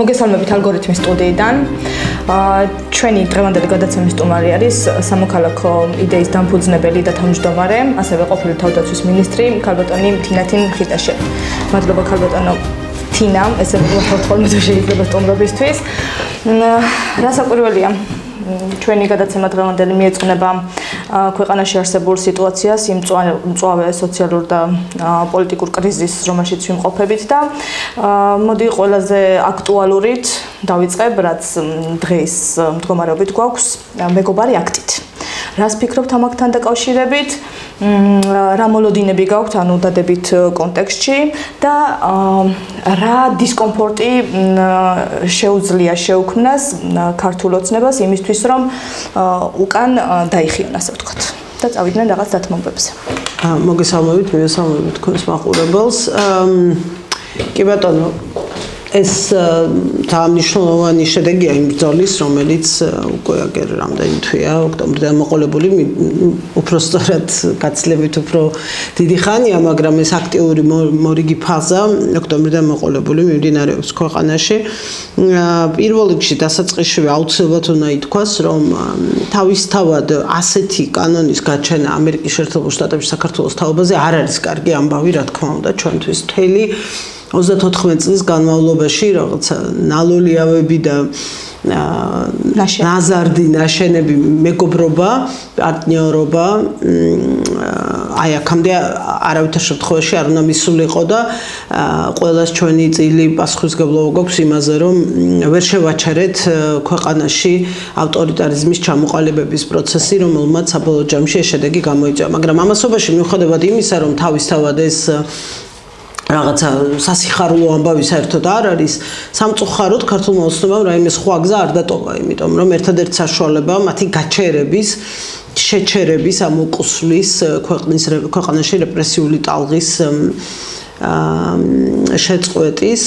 მოგესალმებით ალგორითმის სტუდიიდან. ჩვენი დღევანდელი გადაცემის სტუმარი არის სამოქალაქო იდეის დამფუძნებელი და თავმჯდომარე, ასევე ყოფილი თავდაცვის მინისტრი ქალბატონი თინათინ ხიტაშელი. მადლობა ქალბატონო თინა, ესე მოხდა შეიძლება სტუმრობისთვის. რა საკვირველია? ჩვენი გადაცემა დღევანდელი მიეძღვნება ქვეყანაში არსებულ სიტუაციას, იმ მწვავე სოციალურ და პოლიტიკურ კრიზისს, რომელშიც ვიმყოფებით და მოდი ყველაზე აქტუალურით დავიწყებ, რაც დღეს მდგომარეობით გვაქვს, მეგობარი აქტით. რას ფიქრობთ ამ აქტთან დაკავშირებით? რა მოლოდინები გაქვთ ანუ დადებით კონტექსტში და რა დისკომფორტი შეუძლია შეუქმნას ქართულ ოცნებას იმისთვის რომ უკან დაიხიონ ასე ვთქვათ და წავიდნენ რაღაც დათმობებზე. მოგესალმებით, მივესალმებით თქვენს მაყურებელს. კი ბატონო, ეს თავმნიშვნელოვანი შედეგია იმ ბრძოლის, რომელიც უკვე აგერ რამდენი თვეა ოქტომბრიდან მოყოლებული, უпростоრად გაცილებით უფრო დიდი ხანია, მაგრამ ეს აქტიური მორიგი ფაზა ოქტომბრიდან მოყოლებული მიმდინარეობს ქვეყანაში. პირველ რიგში დასაწყისშივე აუცილებლად უნდა ითქვას, რომ თავისთავად ასეთი კანონის გაჩენა ამერიკის შეერთებულ შტატებში საქართველოს თაობაზე არ არის კარგი ამბავი, რა თქმა უნდა, ჩვენთვის მთელი 34 წლის განმავლობაში რაღაცა ნალოლიავები და ნაზარდი ნაშენები მეგობრობა, პარტნიორობა აი აქამდე არავითარ შემთხვევაში არ უნდა მისულიყო და ყველას ჩვენი წილი პასუხისმგებლობა გვაქვს იმაზე, რომ ვერ შევაჩერეთ ქვეყანაში ავტორიტარიზმის ჩამოყალიბების პროცესი, რომელმაც საბოლოო ჯამში ეს შედეგი გამოიწვია. მაგრამ ამასობაში მიუხედავად იმისა, რომ თავისთავად ეს რაღაცა სასიხარულო ამბავი საერთოდ არ არის, სამწუხაროდ ქართულმა ოცნებამ რაიმე სხვა გზა არ დატოვა, იმიტომ რომ ერთადერთი საშუალება მათი გაჩერების, შეჩერების, ამ უკუსლის ქვეყანაში რეპრესიული ტალღის შეწყვეტის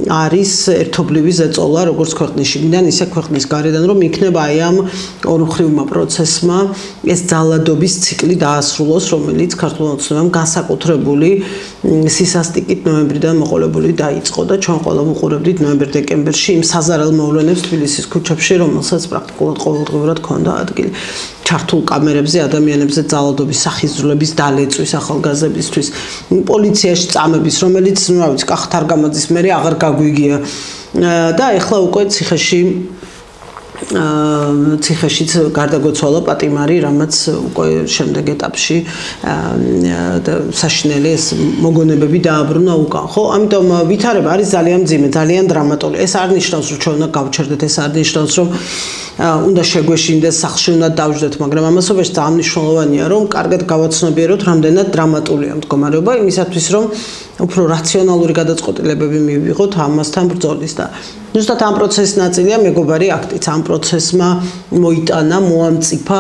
არის ერთობლივი ზეწოლა როგორც ქვეყნის შიგნიდან, ისე ქვეყნის გარედან, რომ იქნება აი ამ ორმხრივმა პროცესმა ეს ძალადობის ციკლი დაასრულოს, რომელიც ქართულმა ოცნებამ განსაკუთრებული სისასტიკით ნოემბრიდან მოყოლებული დაიწყო და ჩვენ ყველა ვუყურებდით ნოემბერ-დეკემბერში იმ საზარელ მოვლენებს თბილისის ქუჩებში, რომელსაც პრაქტიკულად ყოველდღიურად ჰქონდა ადგილი. ჩართულ კამერებზე ადამიანებზე ძალადობის სახიზრულების დალეწვის ახალგაზრდებისთვის, პოლიციაში წამების, რომელიც რა ვიცი, კახთ არ გამაძის მერე აღარ გაგვიგია და ეხლა უკვე ციხეშიც გარდაგვეცვალა პატიმარი, რამაც უკვე შემდეგ ეტაპში საშინელი ეს მოგონებები დააბრუნა უკან. ხო, ამიტომ ვითარება არის ძალიან მძიმე, ძალიან დრამატული. ეს არ ნიშნავს, რომ ჩვენ უნდა გავჩერდეთ, ეს არ ნიშნავს, რომ უნდა შეგვეშინდეს, სახლში უნდა დავждეთ, მაგრამ ამასობაში ძალიან მნიშვნელოვანია, რომ კარგად გავაცნობიეროთ, რამდენად დრამატულია მდგომარეობა, იმისათვის, რომ უფრო რაციონალური გადაწყვეტილებები მივიღოთ ამასთან ბრძოლის და ზუსტად ამ პროცესის ნაწილია მეგობარი აქტიც. ამ პროცესმა მოიტანა, მოამწიფა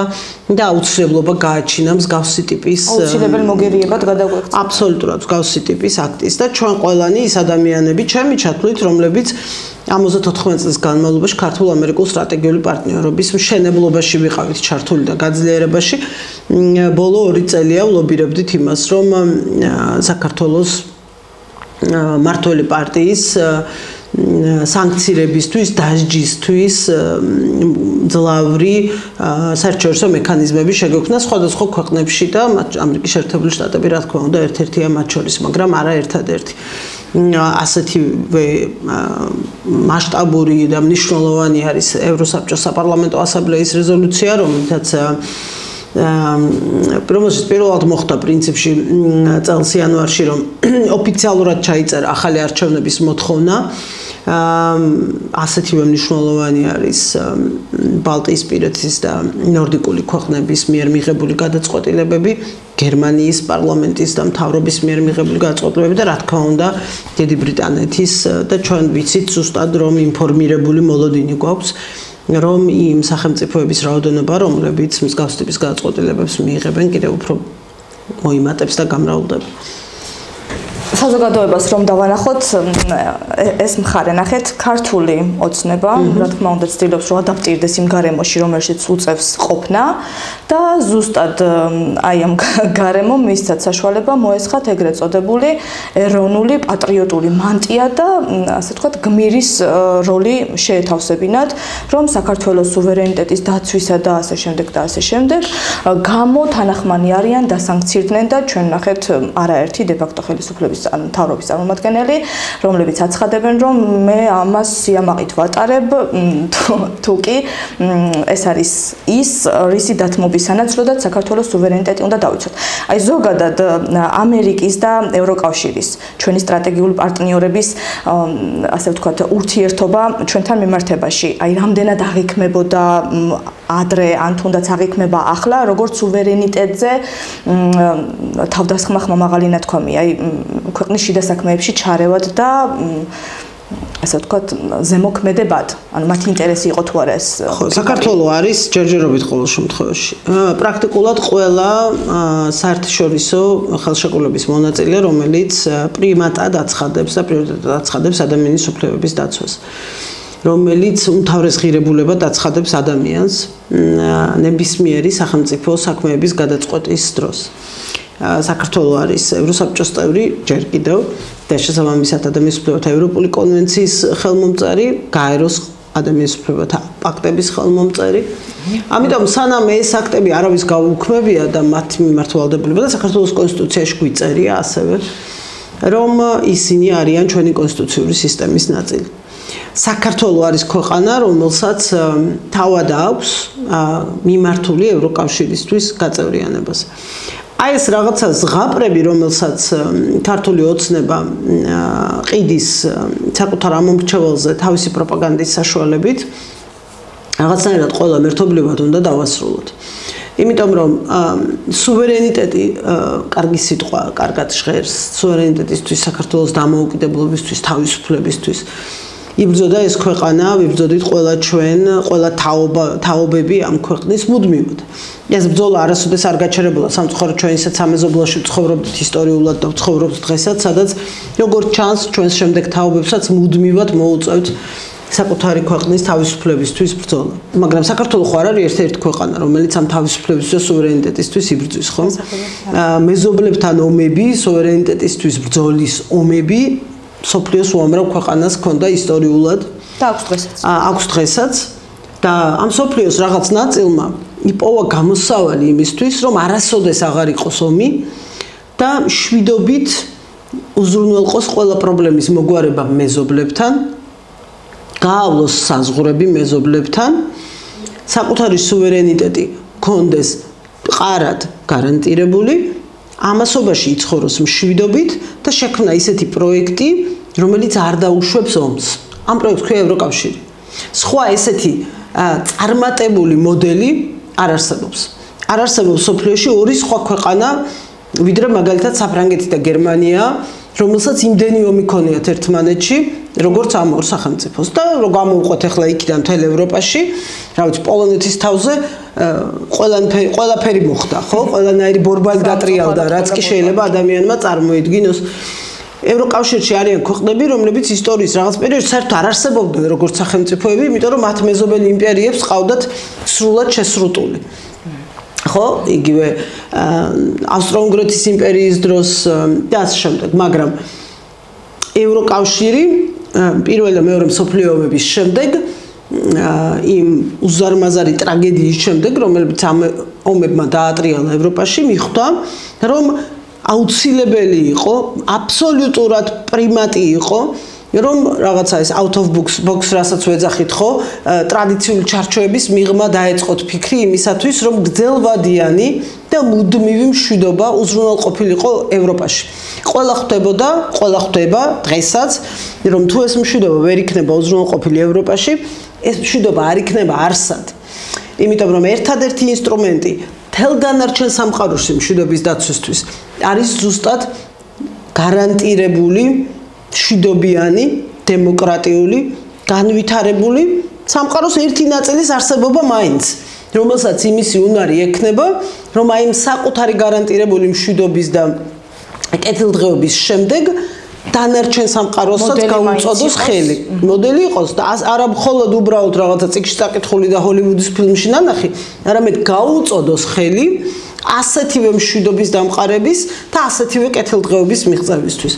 და აუცილებლობა გააჩინა მსგავსი ტიპის აუცილებელ მოგერიებად გადაგვექცა. აბსოლუტურად მსგავსი ტიპის აქტის და ჩვენ ყველანი ის ადამიანები, ჩემი ჩათვლით, რომლებიც 74 წლის განმავლობაში ქართულ-ამერიკულ სტრატეგიული პარტნიორობის მშენებლობაში ვიყავით ჩართული და გაძლიერებაში, ბოლო 2 წელია ვლობირებდით იმას, რომ საქართველოს მმართველი პარტიის სანქციებისთვის, დასჯისთვის ძლავრი საერთაშორისო მექანიზმები შეგვექმნა სხვადასხვა ქვეყნებში და ამერიკის შეერთებული შტატები, რა თქმა უნდა, ერთ-ერთია მათ შორის, მაგრამ არა ერთადერთი. ასეთივე მასშტაბური და მნიშვნელოვანი არის ევროსაბჭოს საპარლამენტო ასამბლეის რეზოლუცია, რომელთაც პრომოსის პირველად მოხდა პრინციპში წელს იანვარში, რომ ოფიციალურად ჩაიწერა ახალი არჩევნების მოთხოვნა. ასეთივე მნიშვნელოვანი არის ბალტიისპირეთის და ნორდიკული ქვეყნების მიერ მიღებული გადაწყვეტილებები, გერმანიის პარლამენტის და მთავრობის მიერ მიღებული გადაწყვეტილებები და რა თქმა უნდა დიდი ბრიტანეთის და ჩვენ ვიცით ზუსტად რომ ინფორმირებული მოლოდინი გვაქვს რომ იმ სახელმწიფოების რაოდენობა, რომლებიც მსგავს ტიპის გადაწყვეტილებებს მიიღებენ, კიდევ უფრო მოიმატებს და გამრავლდება. საზოგადოებას რომ დავანახოთ ეს მხარე ნახეთ ქართული ოცნება რა თქმა უნდა ცდილობს რომ ადაპტირდეს იმ გარემოში რომელშიც უწევს ყოფნა და ზუსტად აი ამ გარემომ მისცათ საშუალება მოესხათ ეგრეთ წოდებული ეროვნული პატრიოტული მანტია და ასე ვთქვათ გმირის როლი შეეთავსებინათ რომ საქართველოს სუვერენიტეტის დაცვისა და ასე შემდეგ გამო-თანახმანი არიან დასანქცირდნენ და ჩვენ ნახეთ არაერთი დე-ფაქტო ხელისუფლების მთავრობის წარმომადგენელი, რომლებიც აცხადებენ, რომ მე ამას სიამაყით ვატარებ, თუ კი ეს არის ის რისი დათმობის სანაცვლოდაც საქართველოს სუვერენიტეტი უნდა დავიცვათ. აი ზოგადად ამერიკის და ევროკავშირის ჩვენი სტრატეგიული პარტნიორების ასე ვთქვათ ურთიერთობა ჩვენთან მიმართებაში, აი რამდენად აღიქმებოდა ადრე ან თუნდაც აღიქმება ახლა, როგორც სუვერენიტეტზე თავდასხმა ხმამაღალი ნათქვამი, აი ქვეყნის შიდა საქმეებში ჩარევად და ასე ვთქვათ ზემოქმედებად, ანუ მათი ინტერესი იყო თუ არა ეს. ხო, საქართველო არის ჯერჯერობით ყოველ შემთხვევაში. პრაქტიკულად ყველა საერთაშორისო ხელშეკრულების მონაწილე, რომელიც პრიმატად აცხადებს და პრიორიტეტად აცხადებს ადამიანის უფლებების დაცვას. რომელიც უმთავრეს ღირებულებად აცხადებს ადამიანს ნებისმიერი სახელმწიფო საქმეების გადაწყვეტის დროს. საქართველო არის ევროსაბჭოს წევრი ჯერ კიდევ და შესაბამისად ადამიანის უფლებათა ევროპული კონვენციის ხელმომწერი, გაეროს ადამიანის უფლებათა პაქტების ხელმომწერი. ამიტომ სანამ ეს აქტები არავის გაუქმებია და მათი მიმართ ვალდებულება და საქართველოს კონსტიტუციაში გვიწერია ასევე რომ ისინი არიან ჩვენი კონსტიტუციური სისტემის ნაწილი. საქართველო არის ქვეყანა, რომელსაც თავად აქვს მიმართული ევროკავშირისთვის გაწევრიანებას. აი ეს რაღაცა ზღაპრები, რომელსაც ქართული ოცნება ყიდის საკუთარ ამომრჩეველზე თავისი პროპაგანდის საშუალებით, რაღაცნაირად ყველა მერთობლივად უნდა დავასრულოთ. იმიტომ რომ სუვერენიტეტი კარგი სიტყვა, კარგად ჟღერს სუვერენიტეტისთვის, საქართველოს დამოუკიდებლობისთვის, თავისუფლებისთვის. იბრძოდა ეს ქვეყანა, ვიბრძოდით ყველა ჩვენ, ყველა თაობები ამ ქვეყნის მუდმივად. ეს ბრძოლა არასოდეს არ გაჩერებულა სამწუხაროდ ჩვენისაც სამეზობლოში ვცხოვრობთ ისტორიულად და ვცხოვრობთ დღესაც, სადაც როგორც ჩანს ჩვენს შემდეგ თაობებსაც მუდმივად მოუწევთ საკუთარი ქვეყნის თავისუფლებისთვის ბრძოლა. მაგრამ საქართველო ხო არ არის ერთ-ერთი ქვეყანა, რომელიც ამ თავისუფლებისთვის და სუვერენიტეტისთვის იბრძვის, ხო? მეზობლებთან ომები, სუვერენიტეტისთვის ბრძოლის ომები სოფლიოს უამრავ ქვეყანას ჰქონდა ისტორიულად და აქვს დღესაც. აქვს დღესაც და ამ სოფლიოს რაღაც ნაწილმა იპოვა გამოსავალი იმისთვის, რომ არასოდეს აღარ იყოს ომი და შვიდობით უზრუნველყოს ყველა პრობლემის მოგვარება მეზობლებთან, გაავლოს საზღვრები მეზობლებთან, საკუთარი სუვერენიტეტი ჰქონდეს მყარად გარანტირებული, ამასობაში იცხოვროს მშვიდობით და შექმნა ისეთი პროექტი, რომელიც არ დაუშვებს ომს. ამ პროექტს ქვია ევროკავშირი. სხვა ესეთი წარმატებული მოდელი არ არსებობს. არ არსებობს სოფლიოში ორი სხვა ქვეყანა, ვიდრე მაგალითად საფრანგეთი და გერმანია, რომელსაც იმდენი ომი ქონიათ ერთმანეთში, როგორც ამ ორ სახელმწიფოს და რო გამოვყვეთ ახლა იქიდან მთელ ევროპაში, რა ვიცი, პოლონეთის თავზე ყველაფერი მოხდა, ხო? ყველანაირი ბორბალი გატრიალდა, რაც კი შეიძლება ადამიანმა წარმოიდგინოს. ევროკავშირში არიან ქვეყნები, რომლებიც ისტორიის რაღაც პერიოდში საერთოდ არ არსებობდნენ როგორც სახელმწიფოები, იმიტომ რომ მათ მეზობელი იმპერიებს ყავდათ სრულად შესრუტული. ხო, იგივე ავსტრო-უნგრეთის იმპერიის დროს და ასე შემდეგ, მაგრამ ევროკავშირი პირველი და მეორე მსოფლიო ომების შემდეგ იმ უზარმაზარი ტრაგედიის შემდეგ, რომელიც ამ ომებმა დაატრიალა ევროპაში, მიხვდა, რომ აუცილებელი იყო, აბსოლუტურად პრიმატი იყო, რომ რაღაცა ეს out of box რასაც ვეძახით, ხო, ტრადიციული ჩარჩოების მიღმა დაეწყოთ ფიქრი იმისათვის, რომ გრძელვადიანი და მუდმივი მშვიდობა უზრუნველყოფილიყო ევროპაში. ყველა ხვდება დღესაც, რომ თუ ეს მშვიდობა ვერ იქნება უზრუნველყოფილი ევროპაში, ეს მშვიდობა არ იქნება არსად. იმიტომ რომ ერთადერთი ინსტრუმენტი თელ დანარჩენ სამყაროში მშვიდობის დაცვისთვის არის ზუსტად გარანტირებული მშვიდობიანი, დემოკრატიული, განვითარებული სამყაროს ერთი ნაწილის არსებობა მაინც, რომელსაც იმისი უნარი ექნება, რომ აი იმ საკუთარი გარანტირებული მშვიდობის და კეთილდღეობის შემდეგ დანარჩენ სამყაროსაც გაუწოდოს ხელი. მოდელი იყოს და არა მხოლოდ უბრალოდ რაღაცა წიგნში წაკითხული და ჰოლივუდის ფილმში ნანახი, არამედ გაუწოდოს ხელი ასეთივე მშვიდობის დამყარების და ასეთივე კეთილდღეობის მიღწევისთვის.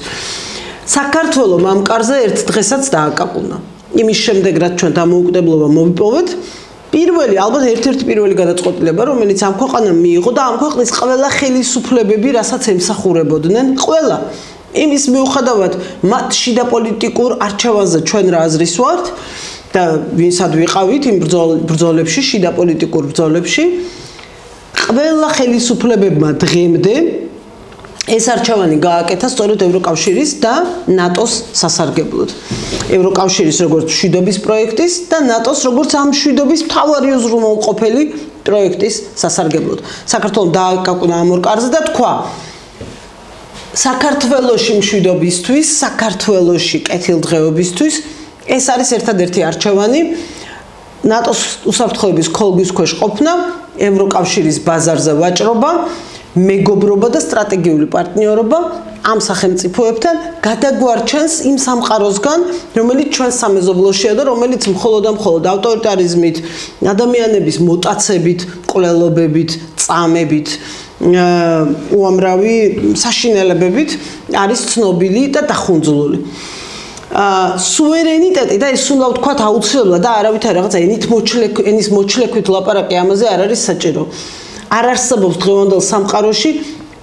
საქართველო მამკარზე ერთ დღესაც დააკაკუნა. იმის შემდეგ რაც ჩვენ დამოუკიდებლობა მოვიპოვეთ, პირველი, ალბათ ერთ-ერთი პირველი გადაწყვეტილება, რომელიც ამ ქვეყანამ მიიღო და ამ ქვეყნის ყველა ხელისუფლებები, რასაც ემსახურებოდნენ, ყველა იმის მიუხედავად მათ შიდა პოლიტიკურ არჩევანზე ჩვენ რა აზრის ვართ და ვინსად ვიყავით იმ ბრძოლებში, შიდა პოლიტიკურ ბრძოლებში, ყველა ხელისუფლებებმა დღემდე ეს არჩევანი გააკეთა სწორედ ევროკავშირის და ნატოს სასარგებლოდ. ევროკავშირის როგორც მშვიდობის პროექტის და ნატოს როგორც ამ მშვიდობის მთავარი უზრუნველყოფელი პროექტის სასარგებლოდ. საქართველოს დააკაკუნა ამ ორ კარზე და თქვა საქართველოში მშვიდობისთვის, საქართველოში კეთილდღეობისთვის ეს არის ერთადერთი არჩევანი ნატოს უსაფრთხოების ქოლგის ქვეშ ყოფნა, ევროკავშირის ბაზარზე ვაჭრობა, მეგობრობა და სტრატეგიული პარტნიორობა ამ სახელმწიფოებთან გადაგვარჩენს იმ სამყაროსგან, რომელიც ჩვენ სამეზობლოშია და რომელიც მხოლოდ ავტორიტარიზმით, ადამიანების მოტაცებით, მკვლელობებით, წამებით, უამრავი საშინელებებით არის ცნობილი და დახუნძლული. სუვერენიტეტი და ეს უნდა ვთქვათ აუცილებლად და არავითარი რაღაცა ენის მოჩლექვით ლაპარაკი ამაზე არ არის საჭირო. არ არსებობს დღევანდელ სამყაროში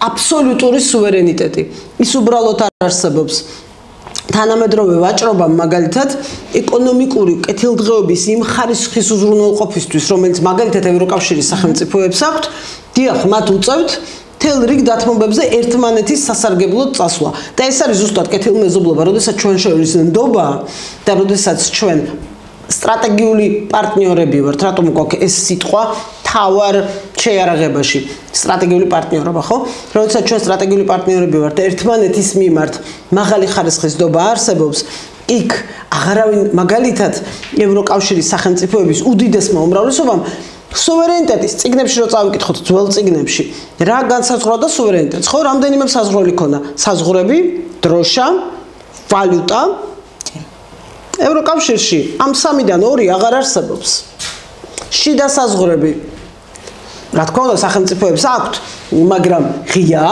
აბსოლუტური სუვერენიტეტი. ის უბრალოდ არ არსებობს. თანამედროვე ვაჭრობა მაგალითად ეკონომიკური კეთილდღეობის იმ ხარისხის უზრუნველყოფისთვის, რომელიც მაგალითად ევროკავშირის სახელმწიფოებს აქვთ, დიახ, მათ უწევთ თელ რიგ დათმობებზე ერთმანეთის სასარგებლოდ წასვლა. და ეს არის ზუსტად კეთილმეზობლობა, როდესაც ჩვენ შორის ნდობა და როდესაც ჩვენ სტრატეგიული პარტნიორები ვართ, რატომ გვაქვს ეს სიტყვა თავარ შეიარაღებაში სტრატეგიული პარტნიორობა, ხო? როდესაც ჩვენ სტრატეგიული პარტნიორები ვართ და ერთმანეთის მიმართ მაღალი ხარისხის ნდობა არსებობს, იქ აღარავინ მაგალითად ევროკავშირის სახელმწიფოების უდიდესმა უმრავლესობამ სუვერენიტეტის წიგნებში რო წავიკითხოთ ძველ წიგნებში, რა განსაზღვრავდა სუვერენიტეტს, ხო? რამდენიმე საზღვრები ქონდა, საზღვრები, დროშა, ვალუტა. ევროკავშირში ამ სამიდან ორი აღარ არსებობს. შიდა საზღვრები რა თქმა უნდა სახელმწიფოებს აქვთ, მაგრამ ღია,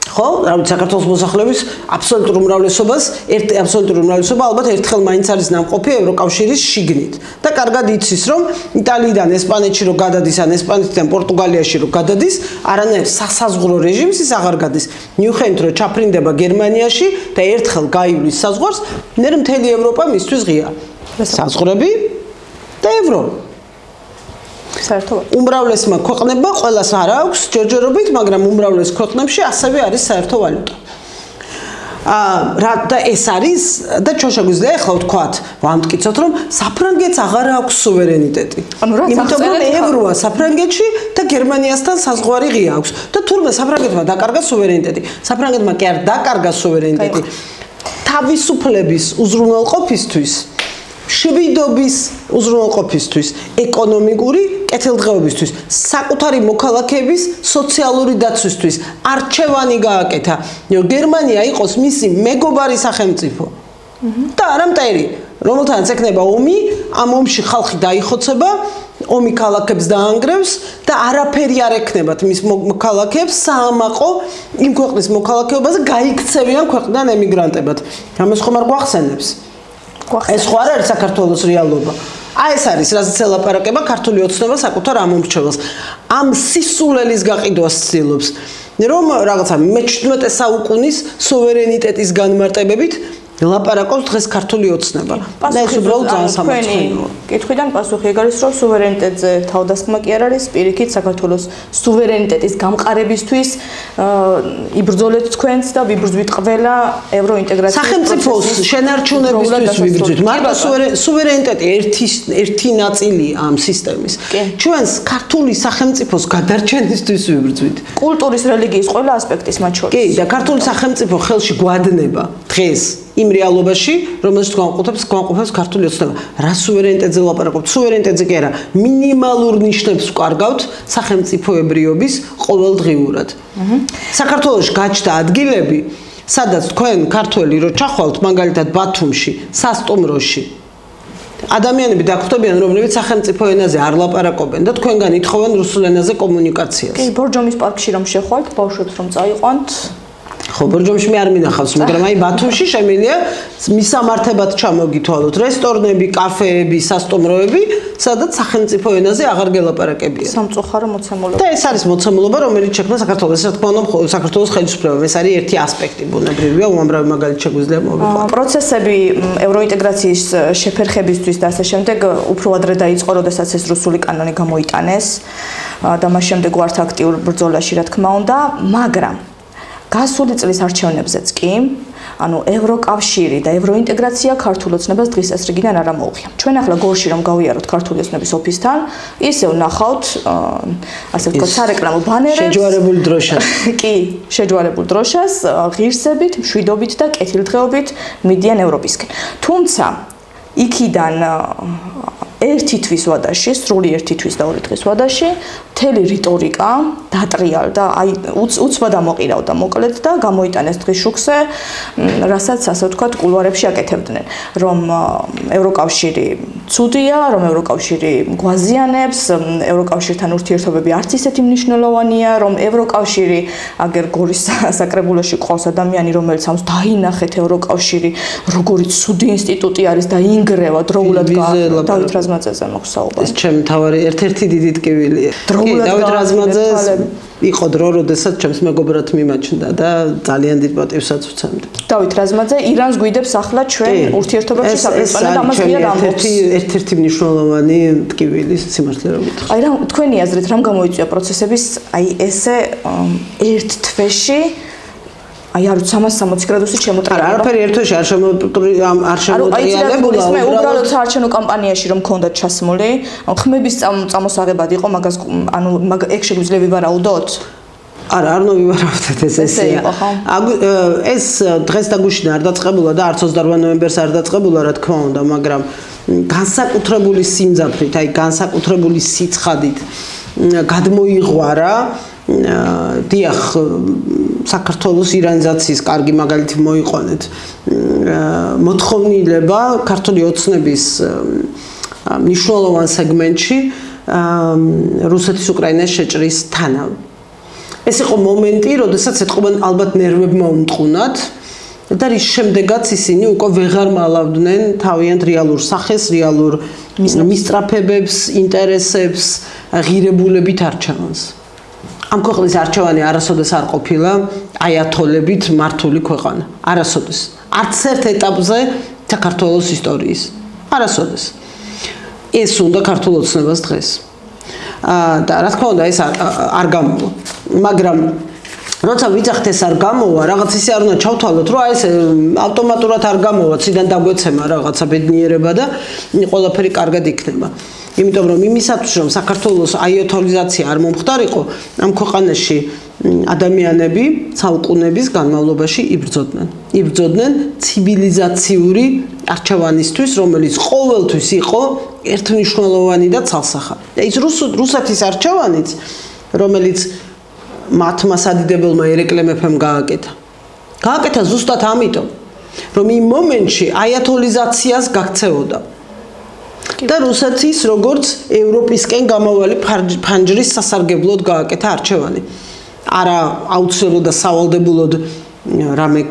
ხო? საქართველოს მოსახლეობის აბსოლუტურ უმრავლესობა ალბათ ერთხელ მაინც არის ნამყოფი ევროკავშირის შიგნით. და კარგად იცის, რომ იტალიიდან ესპანეთში რო გადადის, ან ესპანეთიდან პორტუგალიაში რო გადადის, არანაირ სასაზღვრო რეჟიმს ის აღარ გადის. მიუხედავად რომ ჩაფრინდება გერმანიაში და ერთხელ გაივლის საზღვარს, ნერ მთელი ევროპა მისთვის ღია. საზღვრები და ევრო. საერთოდ უმრავლესმა ქვეყნებმა ყველას არ აქვს ჯერჯერობით, მაგრამ უმრავლეს ქვეყნებში ასევე არის საერთო ვალუტა. და ეს არის და ჩვენ შეგვიძლია ახლა ვთქვათ, ვამტკიცოთ, რომ საფრანგეთს აღარ აქვს სუვერენიტეტი. იმიტომ რომ ევროა საფრანგეთში და გერმანიასთან საზღვარი ღია აქვს. და თურმე საფრანგეთმა დაკარგა სუვერენიტეტი. საფრანგეთმა კი არ დაკარგა სუვერენიტეტი. თავისუფლების უზრუნველყოფისთვის, მშვიდობის უზრუნველყოფისთვის, ეკონომიკური კეთილდღეობისთვის, საკუთარი მოქალაქეების სოციალური დაცვისთვის არჩევანი გააკეთა, რომ გერმანია იყოს მისი მეგობარი სახელმწიფო. და არა მტერი, რომელთანაც ექნება ომი, ამ ომში ხალხი დაიხოცება, ომი ქალაქებს დაანგრევს და არაფერი არ ექნებათ მის მოქალაქეებს საამაყო იმ ქვეყნის მოქალაქეობაზე გაიქცევიან ქვეყნიდან ემიგრანტებად. ამას ხომ არ გვახსენებს? ეს ხო არ არის საქართველოს რეალობა. აი ეს არის, რასაც ელაპარაკება ქართული ოცნება საკუთარ ამომრჩეველს. ამ სისულელის გაყიდვას ცდილობს, რომ რაღაცა მე-17 საუკუნის სუვერენიტეტის განმარტებებით ლაპარაკობს დღეს ქართული ოცნება. და ეს უბრალოდ ძალიან სამართლიანოა. კითხვიდან პასუხი ეგ არის, რომ სუვერენიტეტზე თავდასხმა კი არ არის, პირიქით საქართველოს სუვერენიტეტის გამყარებისთვის იბრძოლეთ თქვენც და ვიბრძვით ყველა ევროინტეგრაციის სახელმწიფოს შენარჩუნებისთვის ვიბრძვით. მარტო სუვერენიტეტი ერთი ნაწილია ამ სისტემის. ჩვენს ქართული სახელმწიფოს გადარჩენისთვის ვიბრძვით. კულტურის, რელიგიის ყველა ასპექტის მათ შორის. კი, და ქართული სახელმწიფო ხელში გვადნება დღეს იმ რეალობაში, რომელშიც გვამყოფებს ქართული ოცნება. რა სუვერენიტეტზე ლაპარაკობთ? სუვერენიტეტზე კი არა, მინიმალურ ნიშნებს ვკარგავთ სახელმწიფოებრიობის ყოველდღიურად. საქართველოში გაჩნდა ადგილები, სადაც თქვენ ქართველი რო ჩახვალთ მაგალითად ბათუმში, სასტუმროში ადამიანები დაგვხვდებიან, რომლებიც სახელმწიფო ენაზე არ ლაპარაკობენ და თქვენგან ითხოვენ რუსულ ენაზე კომუნიკაციას. კი, ბორჯომის პარკში რომ შეხვალთ, ბავშვებს რომ წაიყვანთ. ხო, ბორჯომში მე არ მინახავს, მაგრამ აი ბათუმში შემიძლია მისამართებად ჩამოგითვალოთ რესტორნები, კაფეები, სასტუმროები, სადაც სახელმწიფო ენაზე აღარ გელაპარაკებია. სამწუხარო მოცემულობა. და ეს არის მოცემულობა, რომელიც შექმნა საქართველოს, რა თქმა უნდა, საქართველოს ხელისუფლებამ. ეს არის ერთი ასპექტი, ბუნებრივია, უამრავი მაგალითი შეგვიძლია მოვიყვანოთ. პროცესები ევროინტეგრაციის შეფერხებისთვის და ასე შემდეგ უფრო ადრე დაიწყო, როდესაც ეს რუსული კანონი გამოიტანეს და მას შემდეგ ვართ აქტიურ ბრძოლაში, რა თქმა უნდა, მაგრამ გასული წლის არჩევნებზეც კი, ანუ ევროკავშირი და ევროინტეგრაცია ქართულ ოცნებას დღის წესრიგიდან არ ამოუღია. ჩვენ ახლა გორში რომ გავიაროთ ქართული ოცნების ოფისთან, ისევ ნახავთ, ასე ვთქვათ, სარეკლამო ბანერებს. შეჯვარებული დროშას. კი, შეჯვარებულ დროშას, ღირსებით, მშვიდობით და კეთილდღეობით მიდიან ევროპისკენ. თუმცა იქიდან ერთი თვის ვადაში, სრული ერთი თვის და ორი დღის ვადაში, მთელი რიტორიკა დატრიალდა, აი უცბად ამოყირავდა მოკლედ და გამოიტანეს დღის შუქზე, რასაც ასე ვთქვათ, კულუარებში აკეთებდნენ, რომ ევროკავშირი ცუდია, რომ ევროკავშირი გვაზიანებს, ევროკავშირთან ურთიერთობები არც ისეთი მნიშვნელოვანია, რომ ევროკავშირი აგერ გორის საკრებულოში ყავს ადამიანი, რომელიც ამს დაინახეთ ევროკავშირი, როგორი ცუდი ინსტიტუტი არის და ინგრევა დროულად დავით რაზმაძეზე მოხსაობა. ეს ჩემი თავარი ერთ-ერთი დიდი ტკივილია. დავით რაზმაძე იყო დრო, როდესაც ჩემს მეგობრად მიმაჩნდა და ძალიან დიდ პატივსაც ვცემდა. დავით რაზმაძე ირანს გვიდებს ახლა ჩვენ ურთიერთობებში საპრეზიდენტო და ამას ღიად ამბობს. ერთ-ერთი მნიშვნელოვანი ტკივილი სიმართლე რომ გითხრათ. აი რა თქვენი აზრით რამ გამოიწვია პროცესების აი ესე ერთ თვეში აი არ 360 გრადუსით შემოტრიალება. არაფერი ერთ თვეში არ შემოტრიალებულა. მე უბრალოდ საარჩევნო კამპანიაში რომ მქონდათ ჩასმული, ხმების წამოსაღებად იყო მაგას ანუ ეგ შეგვიძლია ვივარაუდოთ? არა, არ ნოვივარავდეთ ესეა. ეს დღეს და გუშინ არ დაწყებულა და არც 28 ნოემბერს არ დაწყებულა, რა თქმა უნდა, მაგრამ განსაკუთრებული სიმძაფრით, აი განსაკუთრებული სიცხადით გადმოიღვარა დიახ საქართველოს ირანიზაციის კარგი მაგალითი მოიყვანეთ მოთხოვნილება ქართული ოცნების მნიშვნელოვან სეგმენტში რუსეთის უკრაინას შეჭრის თანავ. ეს იყო მომენტი, როდესაც ეთყობენ ალბათ ნერვებმა უმტყუნათ და რის შემდეგაც ისინი უკვე ვეღარ მალავდნენ თავიანთ რეალურ სახეს, რეალურ მისწრაფებებს, ინტერესებს, ღირებულებით არჩევანს. ამ ქვეყნის არჩევანი არასოდეს არ ყოფილა აიათოლებით მართული ქვეყანა. არასოდეს. არც ერთ ეტაპზე საქართველოს ისტორიის. არასოდეს. ეს უნდა ქართულ ოცნებას დღეს. და რა თქმა უნდა ეს არ გამოვა. მაგრამ როცა ვიძახთ ეს არ გამოვა, რაღაც ისე არ უნდა ჩავთვალოთ, რომ აი ეს ავტომატურად არ გამოვა, ციდან დაგვეცემა რაღაცა ბედნიერება და ყველაფერი კარგად იქნება. იმიტომ რომ იმისათვის რომ საქართველოს აიათოლიზაცია არ მომხდარიყო, ამ ქვეყანაში ადამიანები საუკუნეების განმავლობაში იბრძოდნენ. იბრძოდნენ ცივილიზაციური არჩევანისთვის, რომელიც ყოველთვის იყო ერთმნიშვნელოვანი და ცალსახა. და ის რუსეთის არჩევანიც, რომელიც მათმა სადიდებელმა ერეკლე მეფემ გააკეთა. გააკეთა ზუსტად ამიტომ, რომ იმ მომენტში აიათოლიზაციას გაქცეოდა. და რუსეთის როგორც ევროპისკენ გამავალი ფანჯრის სასარგებლოდ გააკეთა არჩევანი. არა აუცილებლად და სავალდებულოდ რამე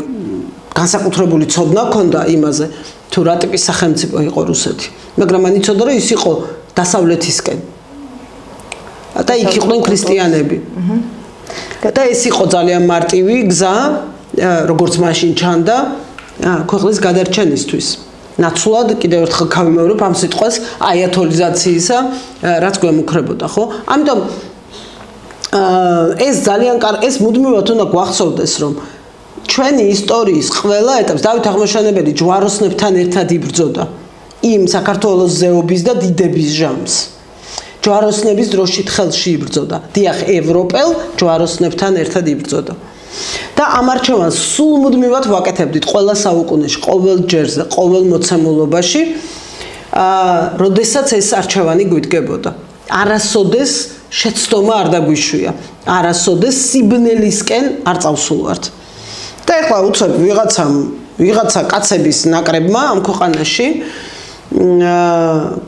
განსაკუთრებული ცოდნა ჰქონდა იმაზე, თუ რა ტიპის სახელმწიფო იყო რუსეთი. მაგრამ მან იცოდა, რომ ის იყო დასავლეთისკენ. და იქ იყვნენ ქრისტიანები. და ეს იყო ძალიან მარტივი გზა, როგორც მაშინ ჩანდა, ქვეყნის გადარჩენისთვის. ნაცვლად კიდევ ერთხელ გავიმეორებ ამ სიტყვას აიათოლიზაციისა, რაც გვემუქრებოდა, ხო? ამიტომ ეს ძალიან ეს მუდმივად უნდა გვახსოვდეს, რომ ჩვენი ისტორიის ყველა ეტაპს დავით აღმაშენებელი ჯვაროსნებთან ერთად იბრძოდა იმ საქართველოს ზეობის და დიდების ჟამს. ჯვაროსნების დროშით ხელში იბრძოდა. დიახ, ევროპელ ჯვაროსნებთან ერთად იბრძოდა. და ამ არჩევანს სულ მუდმივად ვაკეთებდით ყველა საუკუნეში, ყოველ ჯერზე, ყოველ მოცემულობაში, როდესაც ეს არჩევანი გვიდგებოდა. არასოდეს შეცდომა არ დაგვიშვია. არასოდეს სიბნელისკენ არ წავსულვართ. და ეხლა უცებ ვიღაცა კაცების ნაკრებმა ამ ქვეყანაში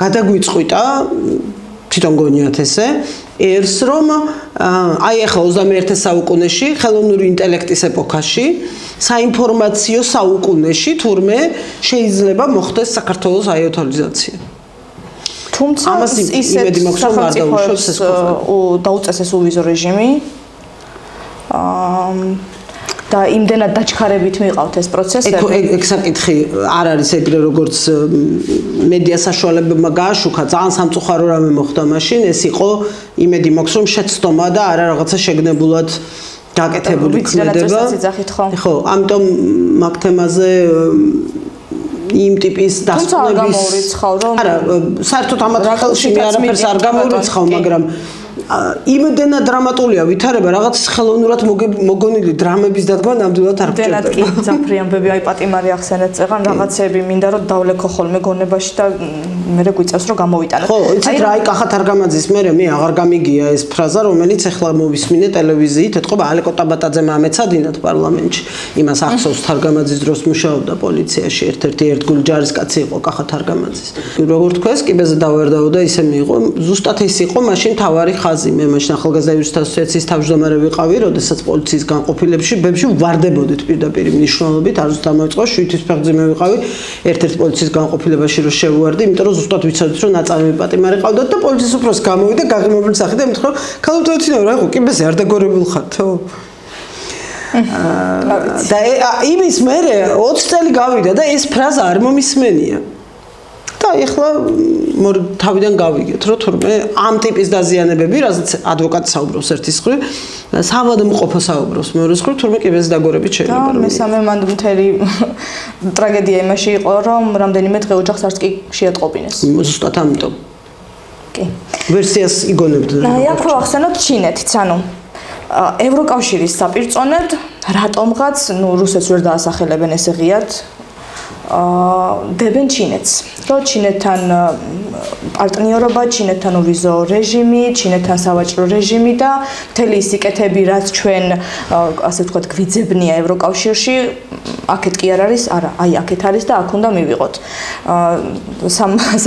გადაგვიწყვიტა თვითონ გონიათ ესე ერს რომ აი ახლა 21 საუკუნეში ხელოვნური ინტელექტის ეპოქაში საინფორმაციო საუკუნეში თურმე შეიძლება მოხდეს საქართველოს აიოთალიზაცია. თუმცა ისეთ სახელმწიფოებს დაუწესეს უვიზო რეჟიმი და იმდენად დაჩქარებით მიყავთ ეს პროცესები. ეგ საკითხი არ არის ეგრე როგორც მედია საშუალებებმა გააშუქა, ძალიან სამწუხარო რამე მოხდა მაშინ, ეს იყო იმედი მაქვს რომ შეცდომა და არა რაღაცა შეგნებულად გაკეთებული ქმედება. ხო, ამიტომ მაგ თემაზე იმ ტიპის დასკვნების არა, საერთოდ ამათ ხელში მე არაფერს არ გამოვრიცხავ, მაგრამ იმდენად დრამატულია ვითარება რაღაც ხელოვნურად მოგონილი დრამების დადგმა ნამდვილად არ გჭირდება. დენად კი ძაფრიანბები აი პატიმარი ახსენეთ წეღან რაღაცები მინდა რომ დავლექო ხოლმე გონებაში და მე გვიწევს რომ გამოვიტანოთ. ხო, იცით რა აი კახა თარგამაძის მე აღარ გამიგია ეს ფრაზა რომელიც ახლა მოვისმინე ტელევიზიით ეთყობა ალეკო ტაბატაძემ ამეცადინათ პარლამენტში. იმას ახსოვს თარგამაძის დროს მუშაობდა პოლიციაში ერთ-ერთი ერთგული ჯარისკაცი იყო კახა თარგამაძის. როგორ თქვეს კიბეზე დავერდაო და ისე მიიღო ზუსტად ის იყო მაშინ თავარი ხაზი მე მაშინ ახალგაზრდა იურისტთა ასოციაციის თავმჯდომარე ვიყავი, როდესაც პოლიციის განყოფილებში ბებში ვარდებოდით პირდაპირ მნიშვნელობით, არ ზუსტად მოიწყო 7-ის ფეხზე მე ვიყავი ერთ-ერთ პოლიციის განყოფილებაში რომ შევუვარდი, იმიტომ რომ ზუსტად ვიცოდით რომ ნაწარმი პატიმარი ყავდათ და პოლიციის უფროსი გამოვიდა გაღიმებული სახით და მითხრა ქალბატონო რა იყო კიბეზე არ დაგორებულ ხართო? და იმის მერე 20 წელი გავიდა და ეს ფრაზა არ მომისმენია. და ეხლა თავიდან გავიგეთ რომ თურმე ამ ტიპის დაზიანებები, რასაც ადვოკატი საუბრობს ერთის მხრივ, საავადმყოფო საუბრობს მეორეს მხრივ, თურმე კიბეზე დაგორებით შეიძლება რომ. მესამე მანდ მთელი ტრაგედია იმაში იყო, რომ რამდენიმე დღე ოჯახს არც კი შეატყობინეს. ზუსტად ამიტომ. კი. ვერსიას იგონებდნენ. აი აქ ვახსენოთ ჩინეთიც, ანუ ევროკავშირის საპირწონედ რატომღაც რუსეთს ვერ დაასახელებენ ესე ღიად დებენ ჩინეთს. რომ ჩინეთთან პარტნიორობა, ჩინეთთან უვიზო რეჟიმი, ჩინეთთან სავაჭრო რეჟიმი და მთელი ის სიკეთები, რაც ჩვენ ასე ვთქვათ, გვიძებნია ევროკავშირში, აქეთ კი არ არის, არა, აი აქეთ არის და აქ უნდა მივიღოთ.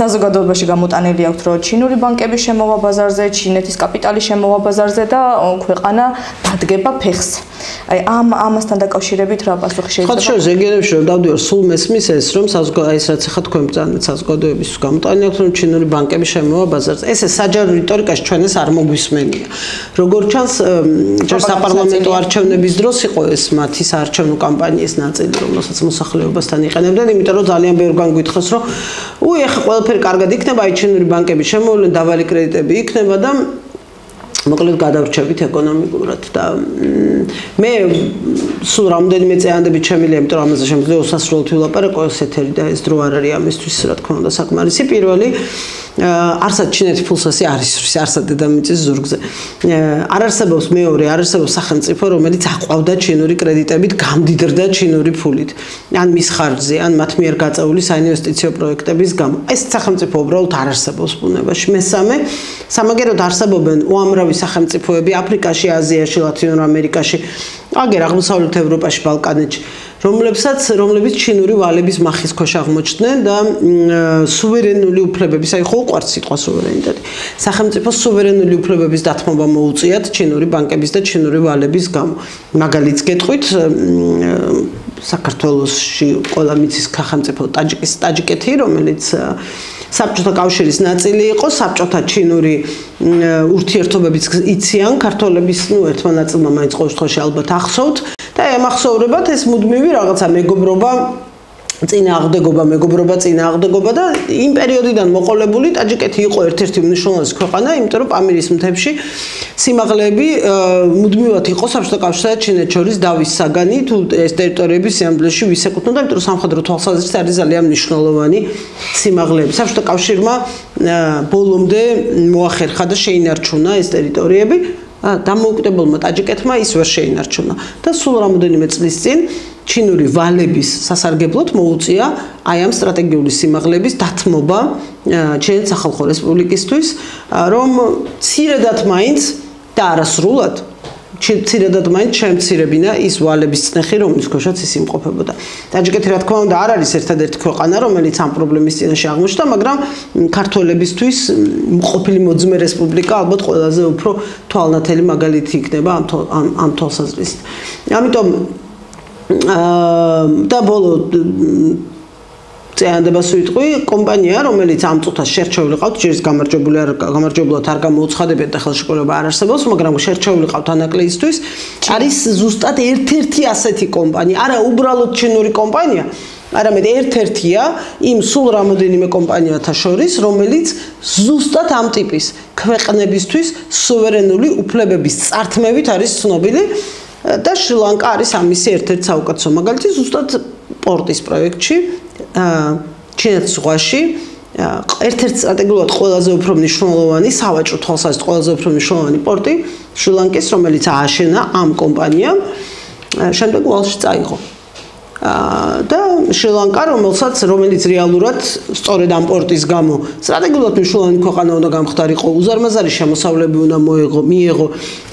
საზოგადოებაში გამოტანილი აქვს, რომ ჩინური ბანკები შემოვა ბაზარზე, ჩინეთის კაპიტალი შემოვა ბაზარზე და ქვეყანა დადგება ფეხს. აი ამასთან დაკავშირებით რა პასუხი შეიძლება? ხო, რეგიონებში რომ დავდივარ, სულ მესმის ეს რომ ეს რაც ახლა თქვენ ბრძანეთ საზოგადოების გამოტანილი აქვს, რომ ჩინური ბანკები შემოვა ბაზარზე. ეს საჯარო რიტორიკაში ჩვენ ეს არ მოგვისმენია. როგორც ჩანს, ჯერ საპარლამენტო არჩევნების დროს იყო ეს მათი საარჩევნო კამპანიის ნაწილი, რომელსაც მოსახლეობასთან იყენებდნენ, იმიტომ რომ ძალიან ბევრგან გვითხრეს, რომ უი, ახლა ყველაფერი კარგად იქნება, აი ჩინური ბანკები შემოვლენ, დაბალი კრედიტები იქნება და მოკლედ გადავრჩებით ეკონომიკურად და მე სულ რამდენიმე წეანდებით შემიძლია, იმიტომ რომ ამაზე შემიძლია უსასრულოდ ვილაპარაკო ეს ეთერი და ეს დრო არ არის ამისთვის, რა თქმა უნდა, საკმარისი. პირველი არსად ჩინეთი ფულს ასე არის, არსად დედამიწის ზურგზე. არ არსებობს მეორე, არ არსებობს სახელმწიფო, რომელიც აყვავდა ჩინური კრედიტებით, გამდიდრდა ჩინური ფულით. ან მის ხარჯზე, ან მათ მიერ გაწეული საინვესტიციო პროექტების გამო. ეს სახელმწიფო უბრალოდ არ არსებობს ბუნებაში. მესამე, სამაგეროდ არსებობენ უამრავი სახელმწიფოები აფრიკაში, აზიაში, ლათინურ ამერიკაში, აგერ აღმოსავლეთ ევროპაში, ბალკანეთში, რომლებიც ჩინური ვალების მახის ქვეშ აღმოჩნდნენ და სუვერენული უფლებების, აი ხო უყვართ სიტყვა სუვერენიტეტი. სახელმწიფო სუვერენული უფლებების დათმობა მოუწიათ ჩინური ბანკების და ჩინური ვალების გამო. მაგალითს გეტყვით, საქართველოში ყველა მიცის სახელმწიფო ტაჯიკეთი, რომელიც საბჭოთა კავშირის ნაწილი იყო, საბჭოთა ჩინური ურთიერთობებიც იციან, ქართველების ერთმა ნაწილმა მაინც ყოველ შემთხვევაში ალბათ ახსოვთ და ემახსოვრებათ ეს მუდმივი რაღაცა მეგობრობა წინააღმდეგობა და იმ პერიოდიდან მოყოლებული ტაჯიკეთი იყო ერთ-ერთი უმნიშვნელოვანესი ქვეყანა, იმიტომ რომ პამირის მთებში სიმაღლეები მუდმივად იყო საბჭოთა კავშირსა და ჩინეთს შორის დავის საგანი, თუ ეს ტერიტორიები სიამბლეში ვის ეკუთვნოდა, იმიტომ რომ სამხედრო თვალსაზრისით არის ძალიან მნიშვნელოვანი სიმაღლეები. საბჭოთა კავშირმა ბოლომდე მოახერხა და შეინარჩუნა ეს ტერიტორიები. დამოუკიდებელმა ტაჯიკეთმა ის ვერ შეინარჩუნა და სულ რამოდენიმე წლის წინ ჩინური ვალების სასარგებლოდ მოუწია აი ამ სტრატეგიული სიმაღლების დათმობა ჩინეთის სახალხო რესპუბლიკისთვის, რომ ცირედად მაინც და არასრულად ცირადად მაინც შემცირებინა ის ვალების წნეხი, რომლის ქვეშაც ის იმყოფებოდა. ტაჯიკეთი რა თქმა უნდა არ არის ერთადერთი ქვეყანა, რომელიც ამ პრობლემის წინაშე აღმოჩნდა, მაგრამ ქართველებისთვის ყოფილი მოძმე რესპუბლიკა ალბათ ყველაზე უფრო თვალნათელი მაგალითი იქნება ამ თვალსაზრისით. ამიტომ და ბოლო წეანდებას ვიტყვი, კომპანია, რომელიც ამ წუთას შერჩეული ყავთ, ჯერის გამარჯვებულად არ გამოუცხადებიათ და ხელშეკრულება არ არსებობს, მაგრამ შერჩეული ყავთ ანაკლეისთვის, არის ზუსტად ერთ-ერთი ასეთი კომპანია, არა უბრალოდ ჩინური კომპანია, არამედ ერთ-ერთია იმ სულ რამოდენიმე კომპანიათა შორის, რომელიც ზუსტად ამ ტიპის ქვეყნებისთვის სუვერენული უფლებების წართმევით არის ცნობილი და შრი-ლანკა არის ამისი ერთ-ერთი საუკეთესო მაგალითი, ზუსტად პორტის პროექტში ჩინეთის ზღვაში ერთ-ერთი სტრატეგიულად ყველაზე უფრო მნიშვნელოვანი სავაჭრო თვალსაზრისით ყველაზე უფრო მნიშვნელოვანი პორტი შრი-ლანკის, რომელიც ააშენა ამ კომპანიამ, შემდეგ ვალში წაიღო. და შრი-ლანკა, რომელიც რეალურად სწორედ ამ პორტის გამო სტრატეგიულად მნიშვნელოვანი ქვეყანა უნდა გამხდარიყო, უზარმაზარი შემოსავლები უნდა მიეღო,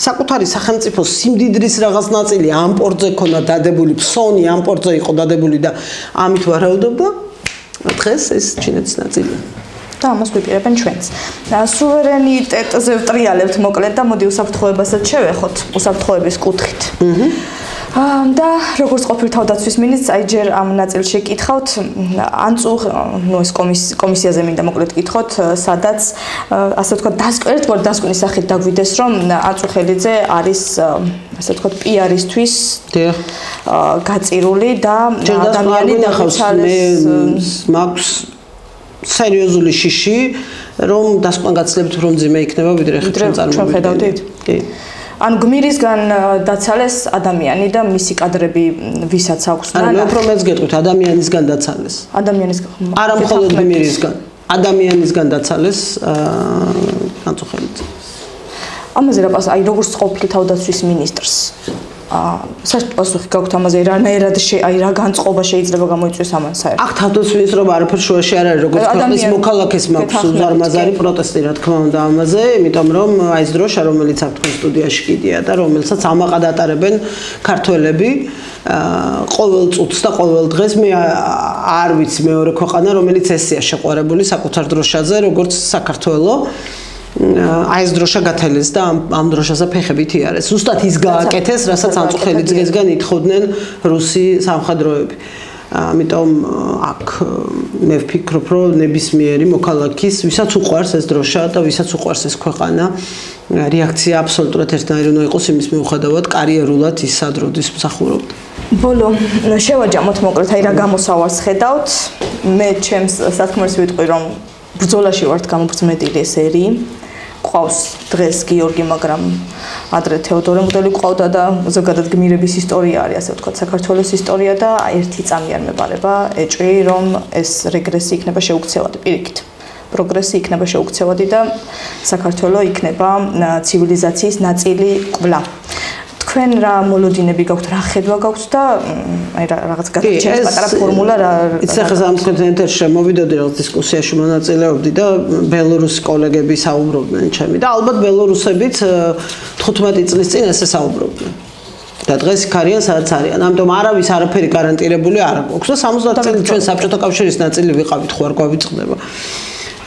საკუთარი სახელმწიფოს სიმდიდრის რაღაც ნაწილი ამ პორტზე ქონდა დადებული, ფსონი ამ პორტზე იყო დადებული და ამით ვარაუდობდა, დღეს ეს ჩინეთის ნაწილია. და ამას ვიპირებენ ჩვენც. სუვერენიტეტზე ვტრიალებთ მოკლედ და მოდი უსაფრთხოებასაც შევეხოთ, უსაფრთხოების კუთხით. და როგორც ყოფილი თავდაცვის მინისტრს, აი ჯერ ამ ნაწილში კითხავთ, ეს კომისიაზე მინდა მოკლედ კითხოთ, სადაც ასე ვთქვათ, ერთგვარი დასკვნის სახით დაგვიდეს, რომ აწუხელიძე არის ასე ვთქვათ, პიარისთვის გაწირული და ადამიანი დაგუცალეს მაქვს სერიოზული შიში, რომ დასკვნა გაცილებით უფრო მძიმე იქნება, ვიდრე ხეთ წარმოგვიდგენთ. კი. ან გმირისგან დაცალეს ადამიანი და მისი კადრები ვისაც აქვს და მე უფრო მეც გეტყვით ადამიანისგან დაცალეს. ადამიანისგან. არა მხოლოდ გმირისგან. ადამიანისგან დაცალეს აწუხელიძე. ამაზე რა პასუხი, აი როგორც ყოფილი თავდაცვის მინისტრს საერთოდ პასუხი გაქვთ ამაზე, რანაირად რა განწყობა შეიძლება გამოიწვიოს ამან საერთოდ? აქ თავდაცვის მინისტრობა არაფერ შუაში არ არის, როგორც ქვეყნის მოქალაქეს მაქვს უზარმაზარი პროტესტი, რა თქმა უნდა ამაზე, იმიტომ რომ აი ეს დროშა, რომელიც აქ თქვენ სტუდიაში კიდია და რომელსაც ამაყად ატარებენ ქართველები ყოველ წუთს და ყოველ დღეს, მე არ ვიცი მეორე ქვეყანა, რომელიც ესეა შეყვარებული საკუთარ დროშაზე, როგორც საქართველო. აი ეს დროშა გათელეს და ამ დროშაზე ფეხებით იარეს. ზუსტად ის გააკეთეს, რასაც აწუხელიძეგან ითხოვდნენ რუსი სამხედროები. ამიტომ აქ მე ვფიქრობ, რომ ნებისმიერი მოქალაქის, ვისაც უყვარს ეს დროშა და ვისაც უყვარს ეს ქვეყანა, რეაქცია აბსოლუტურად ერთნაირი უნდა იყოს იმის მიუხედავად, კარიერულად ის სად როდის მსახურობდა. ბოლო შევაჯამოთ მოკლედ, აი რა გამოსავალს ხედავთ. მე ჩემს სათქმელს ვიტყვი, რომ ბრძოლაში ვართ გამობრძმედილი ეს ერი. ყავს დღეს გიორგი, მაგრამ ადრე თეოდორე მღვდელი ყავდა და ზოგადად გმირების ისტორია არის, ასე ვთქვათ, საქართველოს ისტორია და ერთი წამი არ მეპარება, ეჭვი, რომ ეს რეგრესი იქნება შეუქცევადი პირიქით. პროგრესი იქნება შეუქცევადი და საქართველო იქნება ცივილიზაციის ნაწილი კვლავ. თქვენ რა მოლოდინები გაქვთ, რა ხედვა გაქვთ და აი რაღაც გადაჭერეს პატარა ფორმულა რა იცი ახლა სამწუხაროდ ენტერში შემოვიდოდი რაღაც დისკუსიაში მონაწილეობდი და ბელორუსი კოლეგები საუბრობდნენ ჩემი და ალბათ ბელორუსებიც 15 წლის წინ ესე საუბრობდნენ და დღეს იქ არიან სადაც არიან, ამიტომ არავის არაფერი გარანტირებული არ აქვს და 70 წელი ჩვენ საბჭოთა კავშირის ნაწილი ვიყავით, ხო არ გვავიწყდება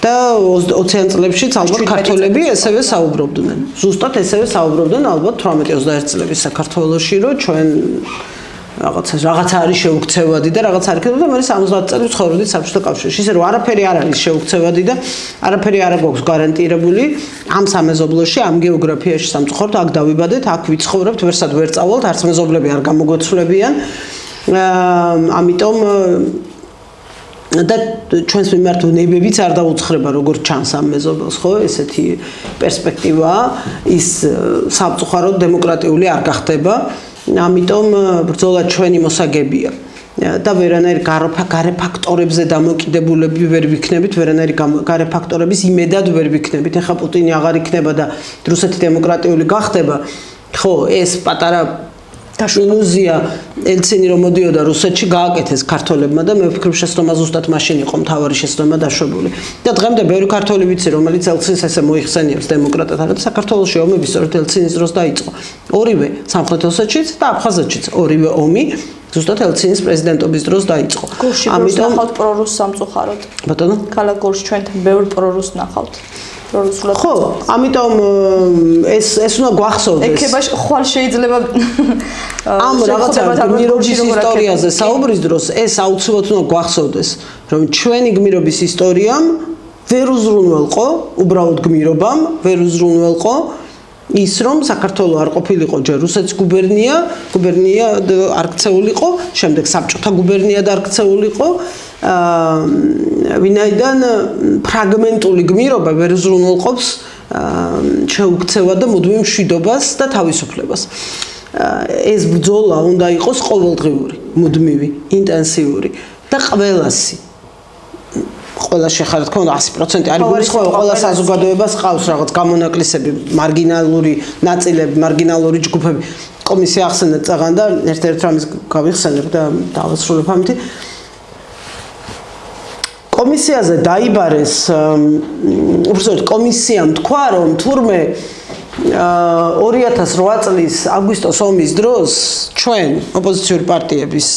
და 20 წლებშიც ალბათ ქართველები ესევე საუბრობდნენ. ზუსტად ესევე საუბრობდნენ ალბათ 18-21 წლების საქართველოში, რომ ჩვენ რაღაცა არის შეუქცევადი და რაღაც არ იქნება და მე 70 წელი ვცხოვრობდი საბჭოთა კავშირში. ისე რომ არაფერი არ არის შეუქცევადი და არაფერი არ გვაქვს გარანტირებული ამ სამეზობლოში, ამ გეოგრაფიაში სამწუხაროდ აქ დავიბადეთ, აქ ვიცხოვრებთ, ვერსად ვერ წავალთ, არც მეზობლები არ გამოგვეცვლებიან. ამიტომ და ჩვენს მიმართ ნებებიც არ დაუცხრება როგორც ჩანს ამ მეზობელს, ხო, ესეთი პერსპექტივაა, ის სამწუხაროდ დემოკრატიული არ გახდება, ამიტომ ბრძოლა ჩვენი მოსაგებია და ვერანაირ გარე ფაქტორებზე დამოკიდებულები ვერ ვიქნებით, ვერანაირი გარე ფაქტორების იმედად ვერ ვიქნებით. ეხლა პუტინი აღარ იქნება და რუსეთი დემოკრატიული გახდება, ხო, ეს პატარა ილუზია ელცინი რომ მოდიოდა რუსეთში გააკეთეს ქართველებმა და მე ვფიქრობ შესწრომა ზუსტად მაშინ იყო მთავარი შესწრომა დაშვებული. და დღემდე ბევრი ქართველი ვიცი რომელიც ელცინს ესე მოიხსენიებს დემოკრატად, αλλά საქართველოში ომები სწორედ ელცინის დროს დაიწყო. ორივე სამხრეთ ოსეთშიც და აფხაზეთშიც ორივე ომი ზუსტად ელცინის პრეზიდენტობის დროს დაიწყო. ამიტომ ნახავთ პრორუსს სამწუხაროდ. ბატონო? ქალაქ გულში ჩვენთან ბევრი პრორუსს ნახავთ. ხო, ამიტომ ეს უნდა გვახსოვდეს. ეკებაში ხვალ შეიძლება ამ რაღაცა გმირობის ისტორიაზე საუბრის დროს ეს აუცილებლად უნდა გვახსოვდეს, რომ ჩვენი გმირობის ისტორიამ ვერ უზრუნველყო, უბრალოდ გმირობამ ვერ უზრუნველყო ის რომ საქართველოს არ ყოფილიყო ჯერ რუსეთის გუბერნია არ ქცეულიყო, შემდეგ საბჭოთა გუბერნიად არ ქცეულიყო, ვინაიდან ფრაგმენტული გმირობა ვერ უზრუნველყოფს შეუქცევად და მუდმივ მშვიდობას და თავისუფლებას. ეს ბრძოლა უნდა იყოს ყოველდღიური, მუდმივი, ინტენსიური და ყველასი. ყველა შეხარდა თქო 100% არის გულისხმობა, ყველა საზოგადოებას ყავს რაღაც გამონაკლისები, მარგინალური ნაწილები, მარგინალური ჯგუფები. კომისია ახსენეთ წაღან და ერთ-ერთ რამის გავიხსენებ და დავასრულებ ამით. კომისიაზე დაიბარეს, უბრალოდ კომისიამ თქვა, რომ თურმე 2008 წლის აგვისტოს ომის დროს ჩვენ ოპოზიციური პარტიების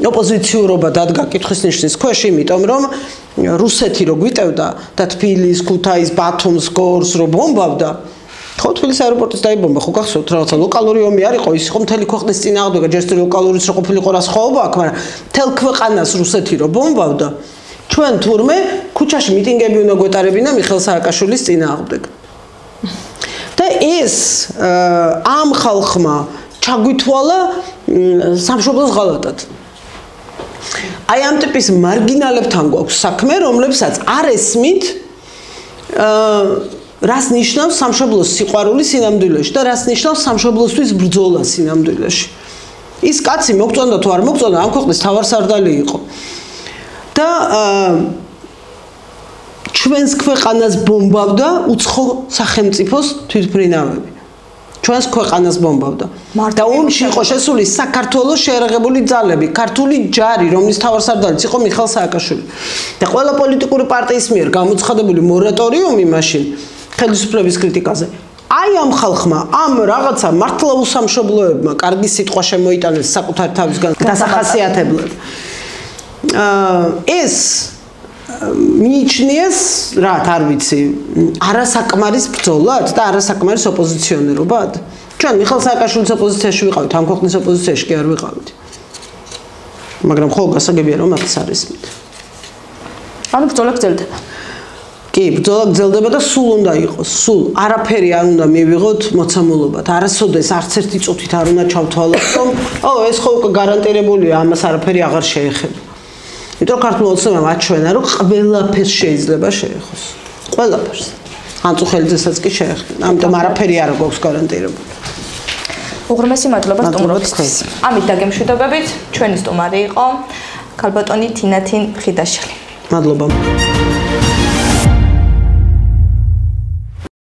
ოპოზიციურობა დადგა კითხვის ნიშნის ქვეშ, იმიტომ რომ რუსეთი რო გვიტევდა და თბილის, ქუთაის, ბათუმს, გორს რო ბომბავდა, ხო თბილის აეროპორტის დაიბომბა, ხო გახსოვთ რაღაცა ლოკალური ომი არ იყო, ის იყო მთელი ქვეყნის წინააღმდეგ, ჯერ ლოკალურიც რო ყოფილიყო რა სხვაობა აქვს, მაგრამ მთელ ქვეყანას რუსეთი რო ბომბავდა, ჩვენ თურმე ქუჩაში მიტინგები უნდა გვეტარებინა მიხეილ სააკაშვილის წინააღმდეგ. და ეს ამ ხალხმა ჩაგვითვალა სამშობლოს ღალატად. აი ამ ტიპის მარგინალებთან გვაქვს საქმე, რომლებსაც არ ესმით რას ნიშნავს სამშობლოს სიყვარული სინამდვილეში და რას ნიშნავს სამშობლოსთვის ბრძოლა სინამდვილეში. ის კაცი მოგწონდა თუ არ მოგწონდა, ამ ქვეყნის თავარსარდალი იყო. და ჩვენს ქვეყანას ბომბავდა უცხო სახელმწიფოს თვითმფრინავები. ჩვენს ქვეყანას ბომბავდა. და ომში იყო შესული საქართველოს შეერაღებული ძალები, ქართული ჯარი, რომლის თავარსარდალიც იყო მიხეილ სააკაშვილი. და ყველა პოლიტიკური პარტიის მიერ გამოცხადებული მორატორიუმი მაშინ ხელისუფლების კრიტიკაზე. აი ამ ხალხმა, ამ რაღაცა მართლა უსამშობლოებმა კარგი სიტყვა შემოიტანეს საკუთარ თავისგან დასახასიათებლად. ეს მიიჩნიეს, რა, არ ვიცი, არასაკმარის ბრძოლად და არასაკმარის ოპოზიციონერობად. ჩვენ მიხეილ სააკაშვილის ოპოზიციაში ვიყავით, ამ ქვეყნის ოპოზიციაში კი არ ვიყავით. მაგრამ ხო გასაგებია რომ მათს არ ისმით. ანუ ბრძოლა გრძელდება. კი, ბრძოლა გრძელდება და სულ უნდა იყოს, სულ არაფერი არ უნდა მივიღოთ მოცემულობად. არასოდეს არც ერთი წუთით არ უნდა ჩავთვალოთ, რომ ეს ხო გარანტირებულია, ამას არაფერი აღარ შეეხება. იმიტომ ქართულ ოცნებამ აჩვენა, რომ ყველაფერს შეიძლება შეეხოს. ყველაფერს. ანწუხელიძესაც კი შეეხება. ამიტომ არაფერი არ გვაქვს გარანტირებული. უღრმესი მადლობა სტუმრობისთვის. ამით დაგემშვიდობებით, ჩვენი სტუმარი იყო ქალბატონი თინათინ ხიდაშელი. მადლობა.